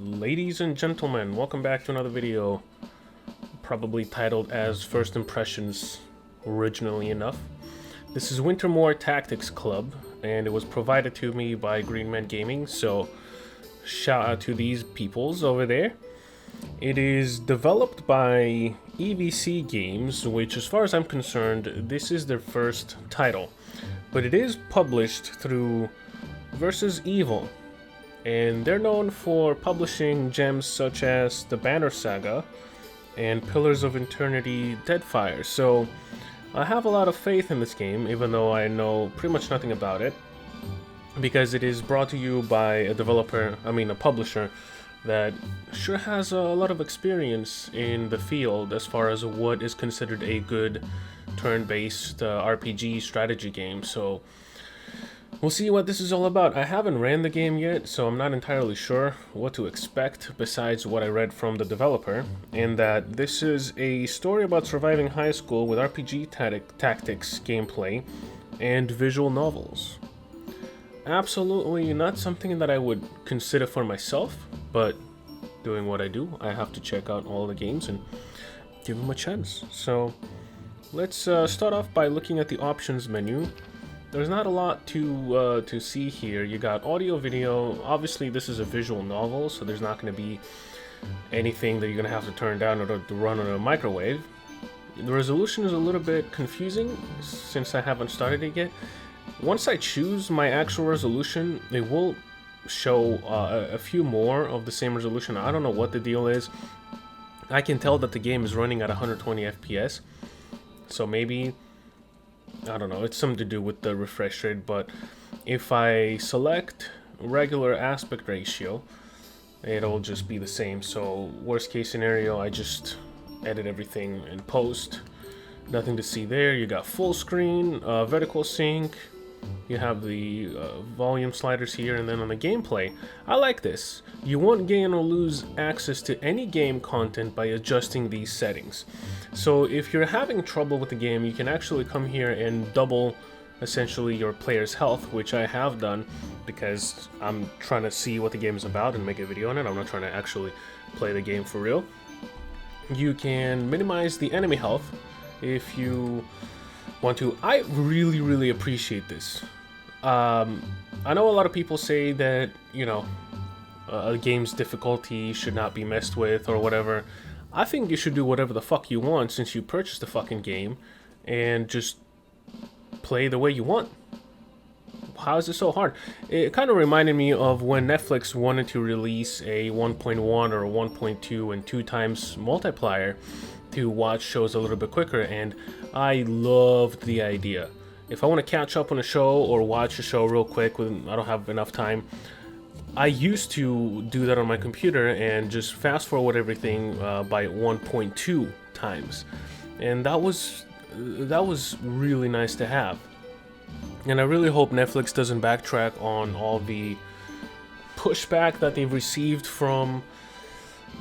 Ladies and gentlemen, welcome back to another video, probably titled as First Impressions, originally enough. This is Wintermoor Tactics Club, and it was provided to me by Greenman Gaming, so shout out to these peoples over there. It is developed by EVC Games, which as far as I'm concerned, this is their first title. But it is published through Versus Evil, and they're known for publishing gems such as the Banner Saga and Pillars of Eternity Deadfire. So I have a lot of faith in this game, even though I know pretty much nothing about it, because it is brought to you by a publisher that sure has a lot of experience in the field as far as what is considered a good turn-based RPG strategy game. So we'll see what this is all about. I haven't ran the game yet, so I'm not entirely sure what to expect besides what I read from the developer, in that this is a story about surviving high school with RPG tactics gameplay and visual novels. Absolutely not something that I would consider for myself, but doing what I do, I have to check out all the games and give them a chance. So let's start off by looking at the options menu. There's not a lot to see here. You got audio, video. Obviously, this is a visual novel, so there's not going to be anything that you're going to have to turn down or to run on a microwave. The resolution is a little bit confusing since I haven't started it yet. Once I choose my actual resolution, it will show a few more of the same resolution. I don't know what the deal is. I can tell that the game is running at 120 FPS, so maybe, I don't know, it's something to do with the refresh rate. But if I select regular aspect ratio, it'll just be the same. So worst case scenario, I just edit everything in post. Nothing to see there. You got full screen, vertical sync. You have the volume sliders here, and then on the gameplay, I like this. You won't gain or lose access to any game content by adjusting these settings. So if you're having trouble with the game, you can actually come here and double essentially your player's health, which I have done because I'm trying to see what the game is about and make a video on it. I'm not trying to actually play the game for real. You can minimize the enemy health if you want to. I really appreciate this. I know a lot of people say that, you know, a game's difficulty should not be messed with or whatever. I think you should do whatever the fuck you want since you purchased the fucking game and just play the way you want. How is it so hard? It kind of reminded me of when Netflix wanted to release a 1.1 or a 1.2 and 2 times multiplier to watch shows a little bit quicker, and I loved the idea. If I want to catch up on a show or watch a show real quick when I don't have enough time, I used to do that on my computer and just fast forward everything by 1.2 times, and that was really nice to have. And I really hope Netflix doesn't backtrack on all the pushback that they've received from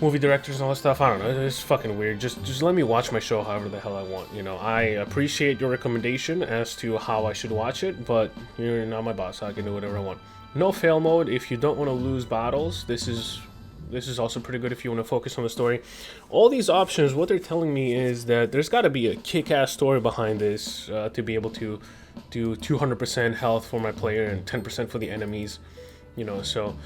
movie directors and all that stuff. I don't know, it's fucking weird. Just let me watch my show however the hell I want. You know, I appreciate your recommendation as to how I should watch it, but you're not my boss, so I can do whatever I want. No fail mode if you don't want to lose battles. This is also pretty good if you want to focus on the story. All these options, what they're telling me is that there's got to be a kick-ass story behind this to be able to do 200% health for my player and 10% for the enemies. You know, so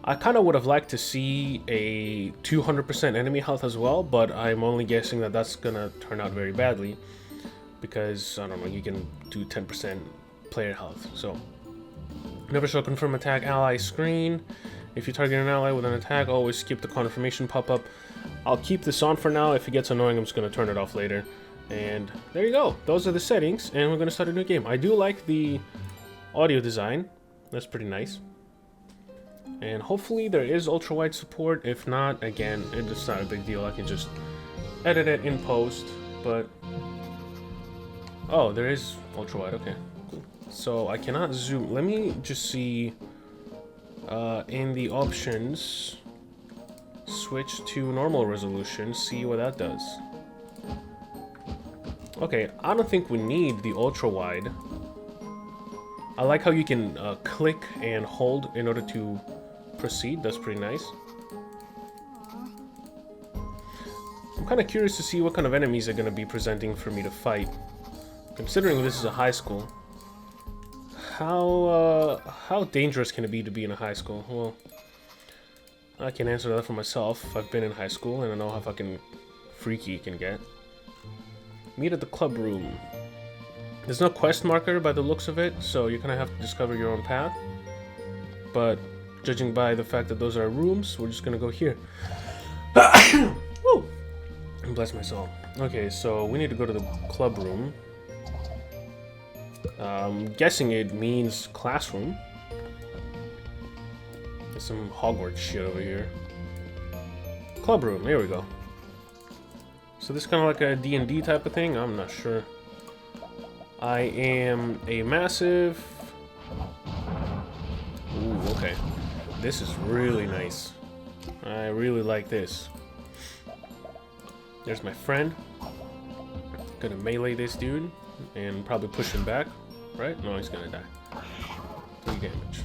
I kind of would have liked to see a 200% enemy health as well, but I'm only guessing that that's gonna turn out very badly because, I don't know, you can do 10% player health. So never show confirm attack ally screen. If you target an ally with an attack, always skip the confirmation pop-up. I'll keep this on for now. If it gets annoying, I'm just going to turn it off later. And there you go. Those are the settings, and we're going to start a new game. I do like the audio design. That's pretty nice. And hopefully there is ultra-wide support. If not, again, it's not a big deal. I can just edit it in post. But oh, there is ultra-wide. Okay, cool. So I cannot zoom. Let me just see in the options, switch to normal resolution, see what that does. Okay, I don't think we need the ultra wide. I like how you can click and hold in order to proceed. That's pretty nice. kind of curious to see what kind of enemies are going to be presenting for me to fight. Considering this is a high school, how dangerous can it be to be in a high school? Well, I can answer that for myself. I've been in high school and I know how fucking freaky it can get. Meet at the club room. There's no quest marker by the looks of it, so you're gonna have to discover your own path. But judging by the fact that those are rooms, we're just gonna go here. Woo! Bless my soul. Okay, so we need to go to the club room. I'm guessing it means classroom. There's some Hogwarts shit over here. Club room, here we go. So this is kind of like a D&D type of thing? I'm not sure. I am a massive... Ooh, okay. This is really nice. I really like this. There's my friend. Gonna melee this dude and probably push him back. Right? No, he's gonna die. 3 damage.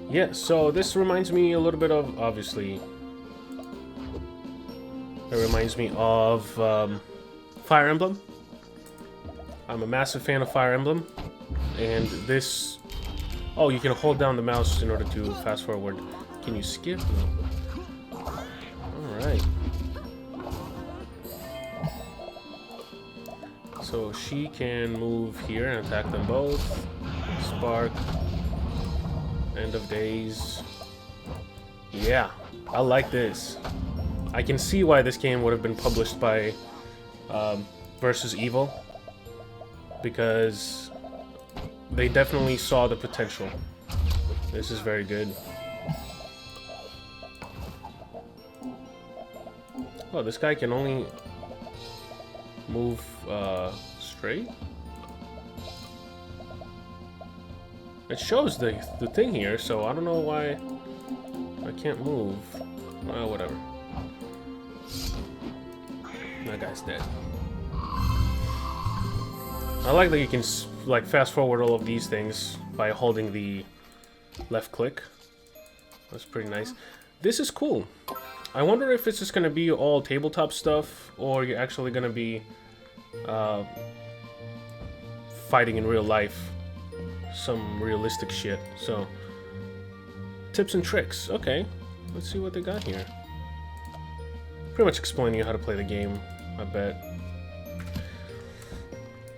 Yeah, so this reminds me a little bit of, obviously... It reminds me of Fire Emblem. I'm a massive fan of Fire Emblem. And this... Oh, you can hold down the mouse in order to fast forward. Can you skip? No. Alright. So she can move here and attack them both. Spark. End of days. Yeah, I like this. I can see why this game would have been published by Versus Evil. Because they definitely saw the potential. This is very good. Oh, this guy can only move straight? It shows the thing here, so I don't know why I can't move. Well, whatever. That guy's dead. I like that you can like fast forward all of these things by holding the left click. That's pretty nice. This is cool. I wonder if it's just gonna be all tabletop stuff, or you're actually gonna be fighting in real life, some realistic shit. So, tips and tricks. Okay, let's see what they got here. Pretty much explaining you how to play the game, I bet.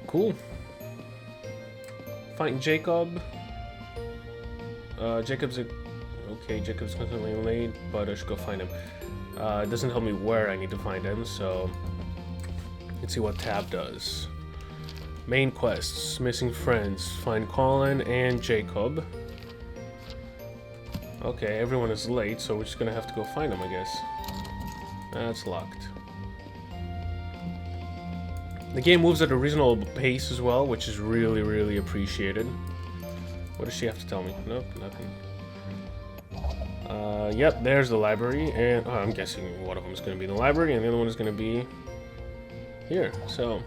Cool. Fighting Jacob. Jacob's constantly late, but I should go find him. It doesn't tell me where I need to find him, so let's see what tab does. Main quests, missing friends, find Colin and Jacob. Okay, everyone is late, so we're just gonna have to go find them, I guess. That's locked. The game moves at a reasonable pace as well, which is really, really appreciated. What does she have to tell me? Nope, nothing. Yep, there's the library, and I'm guessing one of them is going to be in the library, and the other one is going to be here. So,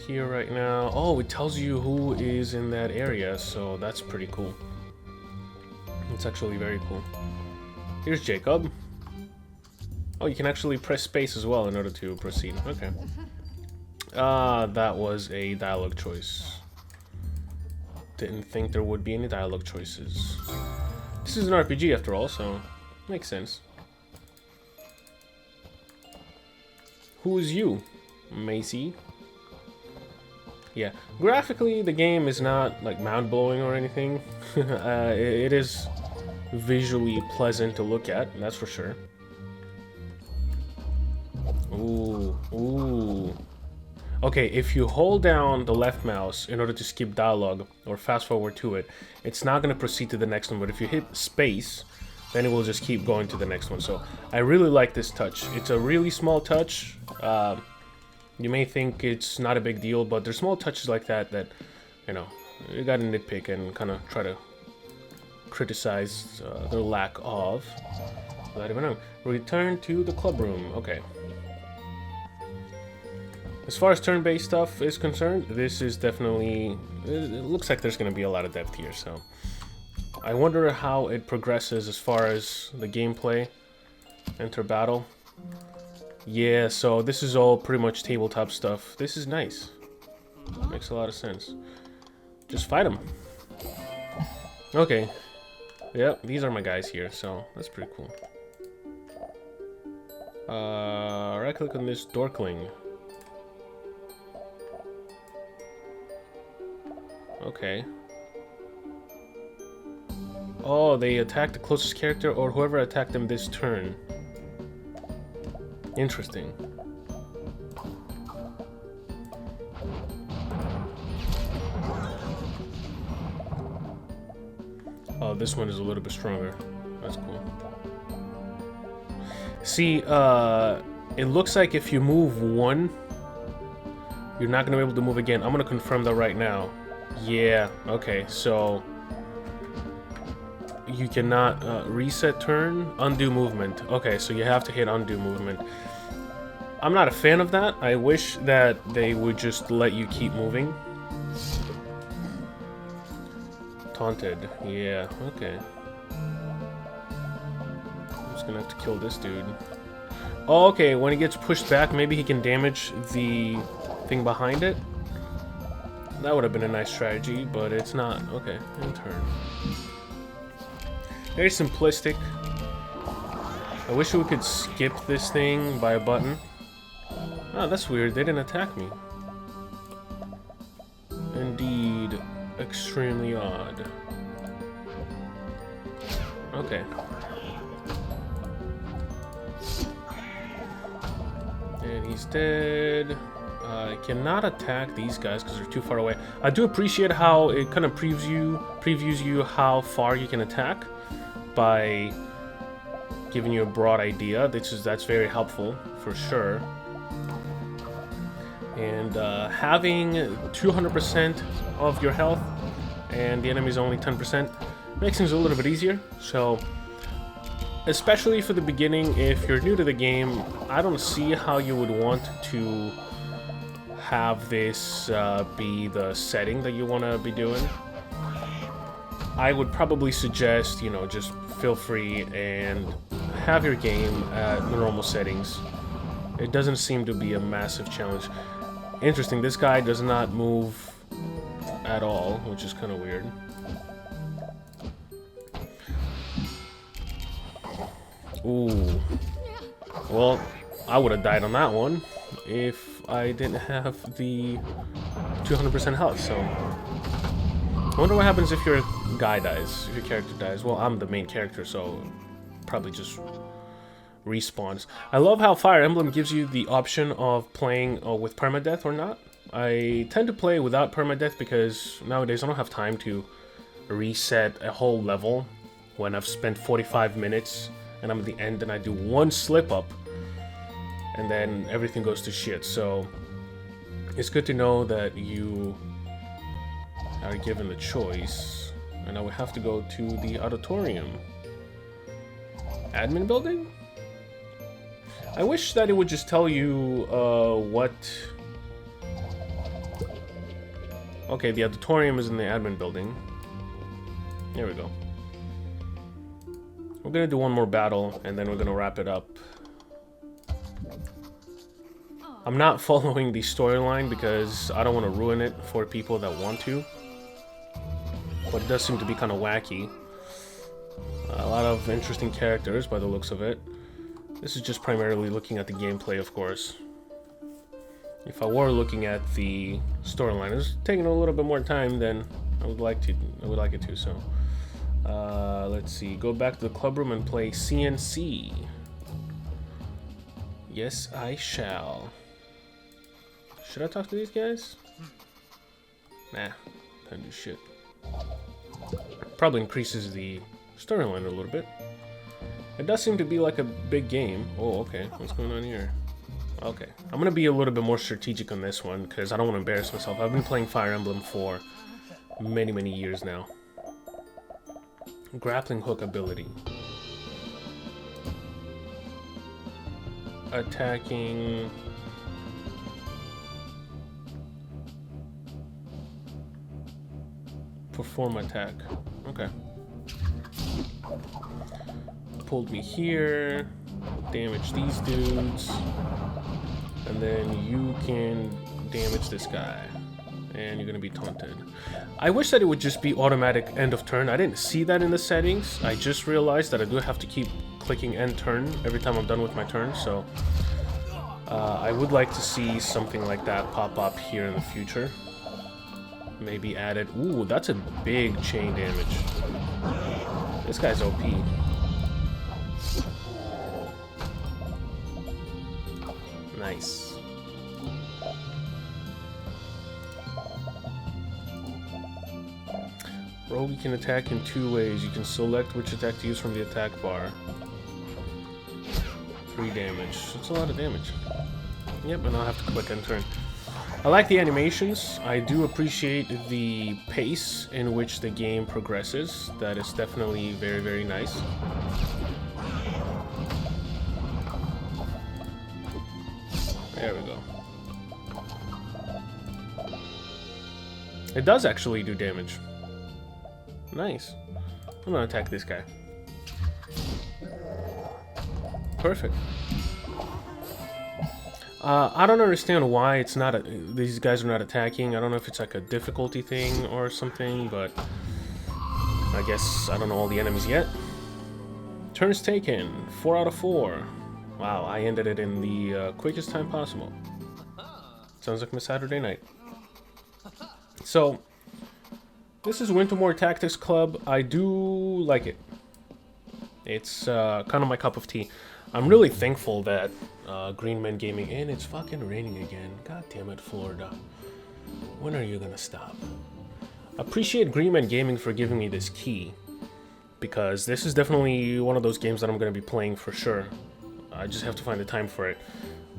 here right now. Oh, it tells you who is in that area, so that's pretty cool. It's actually very cool. Here's Jacob. Oh, you can actually press space as well in order to proceed. Okay. That was a dialogue choice. Didn't think there would be any dialogue choices. This is an RPG after all, so makes sense. Who is you? Macy. Yeah, graphically the game is not like mind-blowing or anything. It is visually pleasant to look at, that's for sure. Ooh, ooh. Okay, if you hold down the left mouse in order to skip dialogue or fast forward to it, it's not going to proceed to the next one, but if you hit space, then it will just keep going to the next one. So I really like this touch. It's a really small touch. You may think it's not a big deal, but there's small touches like that that, you know, you gotta nitpick and kind of try to criticize the lack of. Without even knowing. Return to the club room. Okay. As far as turn-based stuff is concerned, this is definitely... It looks like there's going to be a lot of depth here, so... I wonder how it progresses as far as the gameplay. Enter battle. Yeah, so this is all pretty much tabletop stuff. This is nice. Makes a lot of sense. Just fight them. Okay. Yep, these are my guys here, so that's pretty cool. Right click on this Dorkling. Okay. Oh, they attack the closest character or whoever attacked them this turn. Interesting. Oh, this one is a little bit stronger. That's cool. See, it looks like if you move one, you're not gonna be able to move again. I'm gonna confirm that right now. Yeah, okay, so you cannot reset turn, undo movement. Okay, so you have to hit undo movement. I'm not a fan of that. I wish that they would just let you keep moving. Taunted, yeah, okay. I'm just gonna have to kill this dude. Oh, okay, when he gets pushed back, maybe he can damage the thing behind it. That would have been a nice strategy, but it's not. Okay, end turn. Very simplistic. I wish we could skip this thing by a button. Oh, that's weird. They didn't attack me. Indeed, extremely odd. Okay. And he's dead. I cannot attack these guys because they're too far away. I do appreciate how it kind of previews you how far you can attack by giving you a broad idea. That's very helpful for sure. And having 200% of your health and the enemy's only 10% makes things a little bit easier. So, especially for the beginning, if you're new to the game, I don't see how you would want to have this be the setting that you want to be doing. I would probably suggest, you know, just feel free and have your game at the normal settings. It doesn't seem to be a massive challenge. Interesting, this guy does not move at all, which is kind of weird. Ooh. Well, I would have died on that one if I didn't have the 200% health, so... I wonder what happens if your guy dies, if your character dies. Well, I'm the main character, so probably just respawns. I love how Fire Emblem gives you the option of playing with permadeath or not. I tend to play without permadeath because nowadays I don't have time to reset a whole level when I've spent 45 minutes and I'm at the end and I do one slip up and then everything goes to shit. So it's good to know that you are given the choice. And I would have to go to the auditorium. Admin building? I wish that it would just tell you what... Okay, the auditorium is in the admin building. There we go. We're gonna do one more battle and then we're gonna wrap it up. I'm not following the storyline because I don't want to ruin it for people that want to. But it does seem to be kind of wacky. A lot of interesting characters by the looks of it. This is just primarily looking at the gameplay, of course. If I were looking at the storyline, it's taking a little bit more time than I would like it to. So, let's see. Go back to the club room and play CNC. Yes, I shall. Should I talk to these guys? Nah, can't do shit. Probably increases the storyline a little bit. It does seem to be like a big game. Oh, okay. What's going on here? Okay. I'm going to be a little bit more strategic on this one because I don't want to embarrass myself. I've been playing Fire Emblem for many, many years now. Grappling hook ability. Attacking... Perform attack. Okay. Pulled me here. Damage these dudes. And then you can damage this guy. And you're gonna be taunted. I wish that it would just be automatic end of turn. I didn't see that in the settings. I just realized that I do have to keep clicking end turn every time I'm done with my turn, so I would like to see something like that pop up here in the future. Maybe added. Ooh, that's a big chain damage. This guy's OP. Nice. Rogue can attack in 2 ways. You can select which attack to use from the attack bar. 3 damage. That's a lot of damage. Yep, and I'll have to click and turn. I like the animations. I do appreciate the pace in which the game progresses. That is definitely very, very nice. There we go. It does actually do damage. Nice. I'm gonna attack this guy. Perfect. I don't understand why it's not these guys are not attacking. I don't know if it's like a difficulty thing or something, but I guess I don't know all the enemies yet. Turns taken, 4 out of 4. Wow, I ended it in the quickest time possible. Sounds like my Saturday night. So, this is Wintermoor Tactics Club. I do like it. It's kind of my cup of tea. I'm really thankful that Green Man Gaming, and it's fucking raining again. God damn it, Florida. When are you gonna stop? Appreciate Green Man Gaming for giving me this key, because this is definitely one of those games that I'm gonna be playing for sure. I just have to find the time for it.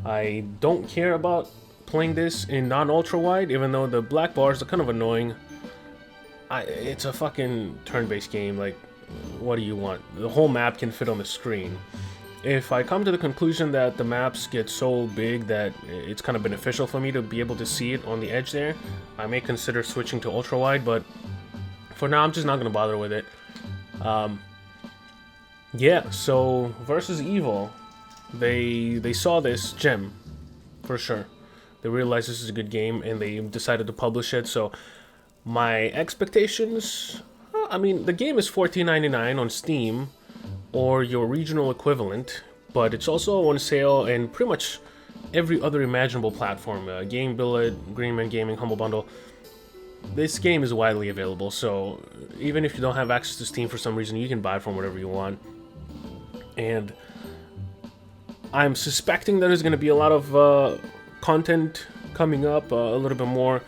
I don't care about playing this in non-ultra wide, even though the black bars are kind of annoying. It's a fucking turn-based game. Like, what do you want? The whole map can fit on the screen. If I come to the conclusion that the maps get so big that it's kind of beneficial for me to be able to see it on the edge there, I may consider switching to ultra wide, but for now I'm just not going to bother with it. Yeah, so versus Evil, they saw this gem for sure. They realized this is a good game and they decided to publish it. So my expectations, I mean, the game is $14.99 on Steam or your regional equivalent, but it's also on sale in pretty much every other imaginable platform. Game Billet, Green Man Gaming, Humble Bundle. This game is widely available, so even if you don't have access to Steam for some reason, you can buy it from whatever you want. And I'm suspecting that there's going to be a lot of content coming up, a little bit more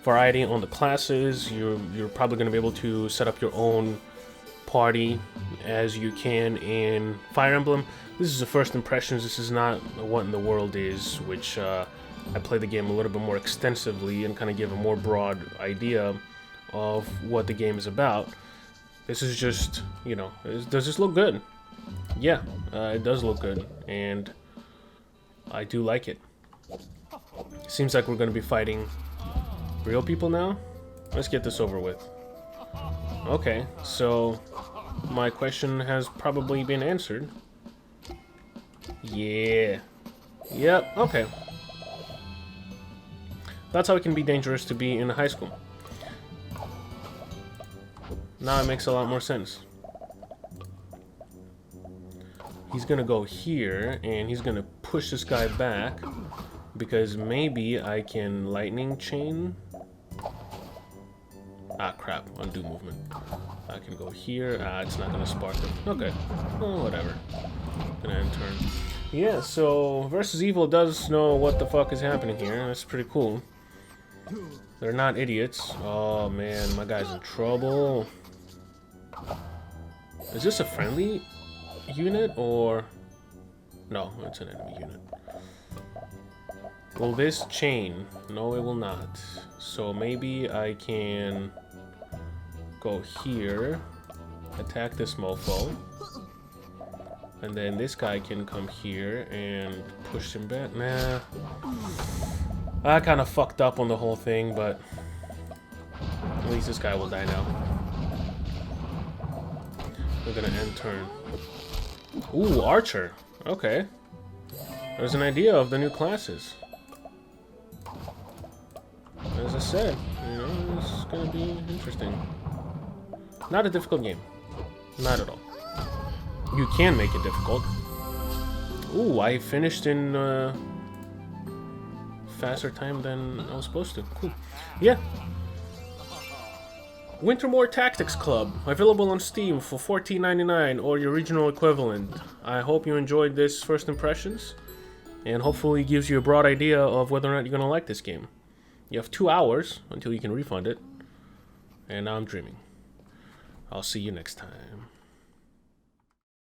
variety on the classes. You're probably going to be able to set up your own party as you can in Fire Emblem. This is the first impressions. This is not What in the World Is, which I played the game a little bit more extensively and kind of give a more broad idea of what the game is about. This is just, you know, does this look good? Yeah, it does look good, and I do like it. Seems like we're going to be fighting real people now. Let's get this over with. Okay, so my question has probably been answered. Yeah. Yep, okay. That's how it can be dangerous to be in high school. Now it makes a lot more sense. He's gonna go here, and he's gonna push this guy back, because maybe I can lightning chain. Ah, crap. Undo movement. I can go here. Ah, it's not gonna spark it. Okay. Oh, whatever. Gonna end turn. Yeah, so versus Evil does know what the fuck is happening here. That's pretty cool. They're not idiots. Oh, man. My guy's in trouble. Is this a friendly unit, or... No, it's an enemy unit. Will this chain? No, it will not. So maybe I can go here, attack this mofo, and then this guy can come here and push him back. Nah, I kind of fucked up on the whole thing, but at least this guy will die now. we're gonna end turn. Ooh, Archer. Okay. There's an idea of the new classes. As I said, you know, it's gonna be interesting. Not a difficult game. Not at all. You can make it difficult. Ooh, I finished in faster time than I was supposed to. Cool. Yeah. Wintermoor Tactics Club, available on Steam for $14.99 or your regional equivalent. I hope you enjoyed this first impressions, and hopefully it gives you a broad idea of whether or not you're going to like this game. You have 2 hours until you can refund it, and now I'm dreaming. I'll see you next time.